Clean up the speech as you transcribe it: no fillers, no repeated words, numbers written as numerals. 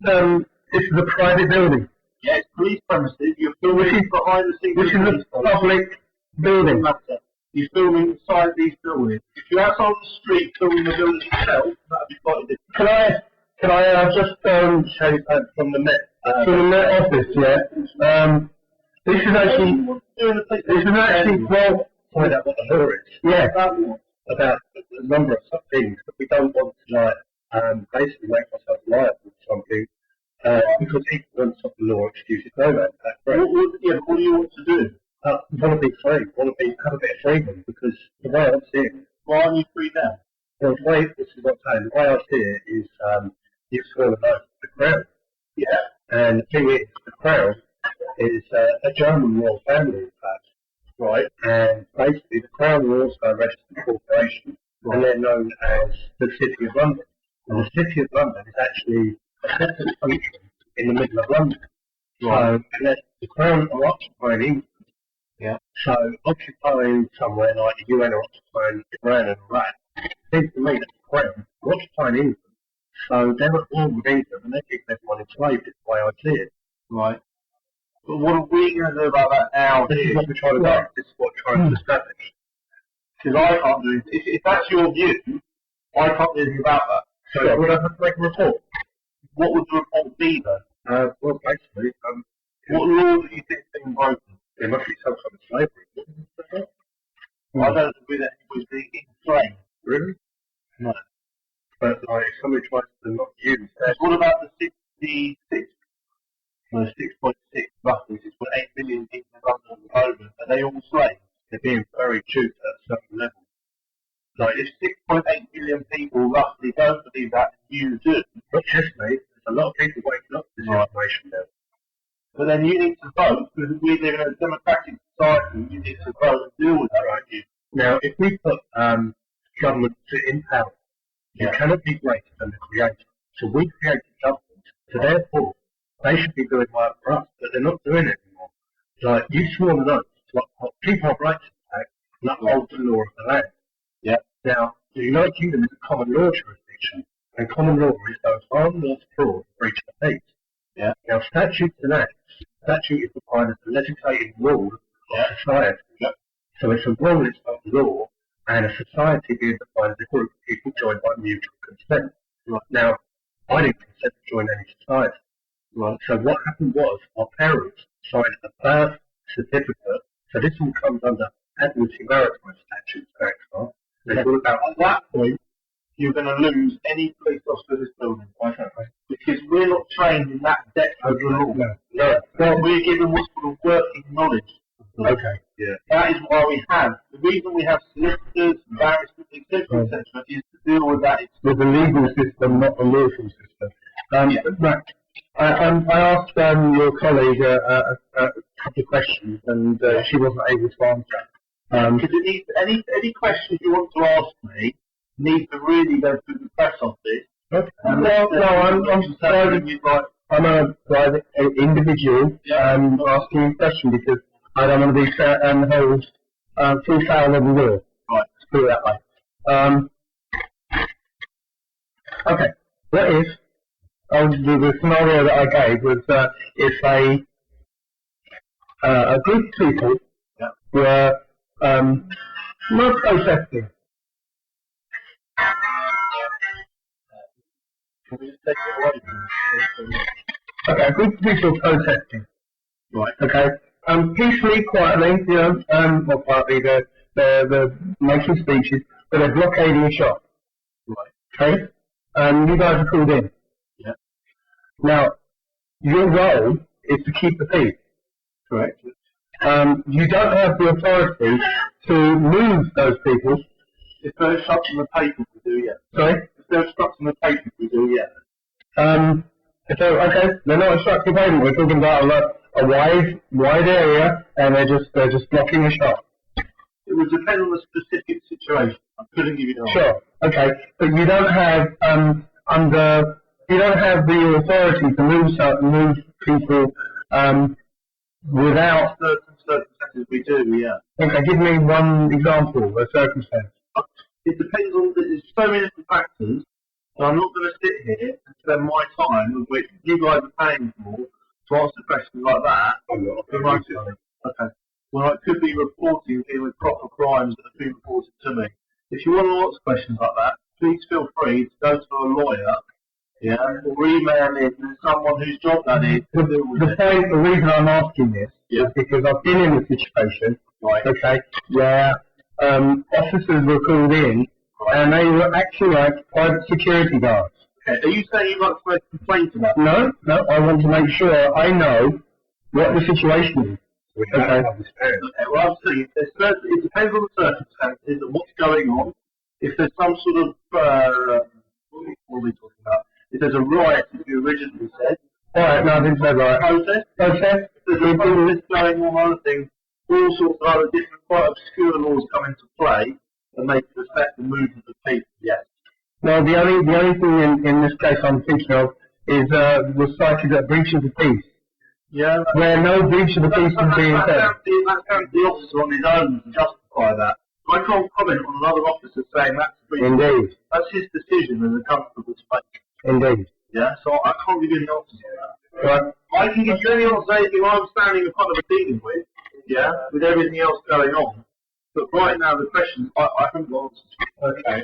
this is a private building. Yeah, it's police premises. You're filming behind the scenes. Which is a public building. You're filming inside these buildings. If you're outside on the street filming the building itself, that'd be quite different. Can I just show you from the Met? From the Met office, yeah. This is actually well find out what the law is. Yeah. About a number of things that we don't want to basically make ourselves liable for something because ignorance of the law excuses no man. What do you want to do? Want to be free, have a bit of freedom, because the way I see it, why aren't you free now? Well, this is what I'm saying, the way I see it is you've sworn an oath to the crown. Yeah. And the thing is, the crown is a German royal family, in fact. Right. And basically, the crown are also a registered corporation, and they're known as the City of London. And the City of London is actually a separate country in the middle of London. Right. So, the crown are occupying England. Yeah. So, occupying somewhere like the UN or occupying Iran and Iraq, it seems to me that the crown are occupying England. So, they're at war with England and they keep everyone enslaved, is the way I see it. Right. But what are we going to do about that now? This is what we're trying to do. This is what we're trying to establish. Because I can't do it. If that's your view, I can't do anything about that. So, would I have to make a report? What would the report be then? Well, basically, what law do you think is being broken? There must be some kind of slavery. I don't agree that anybody's being enslaved. Really? No. But like, if somebody tries to not use that. What about the 6.6 roughly 6.8 million people in London at the moment? Are they all slaves? They're being very duped at a certain level. Like, if 6.8 million people roughly don't believe that, you do. Not just me, there's a lot of people waking up to this information now. But then you need to vote, because we live in a democratic society, you need to vote and deal with that, right? Now, if we put government in power, you cannot be greater than the creator. So we created government, so therefore, they should be doing work for us, but they're not doing it anymore. Like, you swore an oath to uphold people have rights to act and uphold the law of the land. Yeah. Now, the United Kingdom is a common law jurisdiction, and common law is those harmless fraud, breach of peace. Yeah. Now, statutes and acts. Statute is defined as the legislative rule of society. Yeah. So it's a rule, it's not law, and a society being defined as a group of people joined by mutual consent. Right. Now, I didn't consent to join any society. Right. So what happened was our parents signed a birth certificate. So this all comes under Admiralty Maritime Statutes Act. It's all about at that point, you're going to lose any police officer in this building, because we're not trained in that depth of the law. No. We're given what's called working knowledge. Okay. Yeah. That is why we have. The reason we have solicitors, barristers, etc., is to deal with that. With the legal system, not the lawful system. Matt, I asked your colleague a couple of questions, and she wasn't able to answer. Because it needs any questions you want to ask me need to really go through the press office. Okay. I'm a private individual asking a question because I don't want to be held full foul of the law. Right. Let's put it that way. Okay. What if the scenario that I gave was if a group of people were not protesting. Can we just take it away from this? Okay, a group of people protesting. Right. Okay. Peacefully, quietly, not quietly, they're making speeches, but they're blockading a shop. Right. Okay? You guys are called in. Yeah. Now, your role is to keep the peace. Correct. You don't have the authority to move those people. If they're obstructing the paper, we do, yeah. Sorry? If they're obstructing the paper, we do, yeah. Okay, they're not obstructing the pavement. We're talking about a wide area, and they're just blocking the shop. It would depend on the specific situation. I couldn't give you an answer. Sure. Okay, but you don't have the authority to move people without certain circumstances. We do, yeah. Okay, give me one example, a circumstance. It depends on. There's so many different factors. So I'm not going to sit here and spend my time, which you guys are paying for, to answer questions like that. Okay. When I could be reporting dealing with proper crimes that have been reported to me. If you want to ask questions like that, please feel free to go to a lawyer, yeah, or email in someone whose job that is. The reason I'm asking this is because I've been in a situation, okay, where officers were called in and they were acting like private security guards. Okay. Are you saying you'd like to make a complaint about that? No, I want to make sure I know what the situation is. Okay. Well, I'm saying it depends on the circumstances and what's going on. If there's some sort of what are we talking about? If there's a riot, as you originally said. Alright, no, I didn't say riot. Protest. If there's a protest going on, other things, all sorts of other different, quite obscure laws come into play and they can affect the movement of people. Yes. No, the only thing in this case I'm thinking of is was cited at breach of the peace. Yeah. Where no breach of the peace is being said. That's the officer on his own to justify that. I can't comment on another officer saying that's a breach. Indeed. That's his decision and the comfortable space. Indeed. Yeah, so I can't give you any answers on that. Right. I can give you any answers if I'm standing in front of a dealing with, yeah, with everything else going on. But right now the questions I haven't got answers. Okay.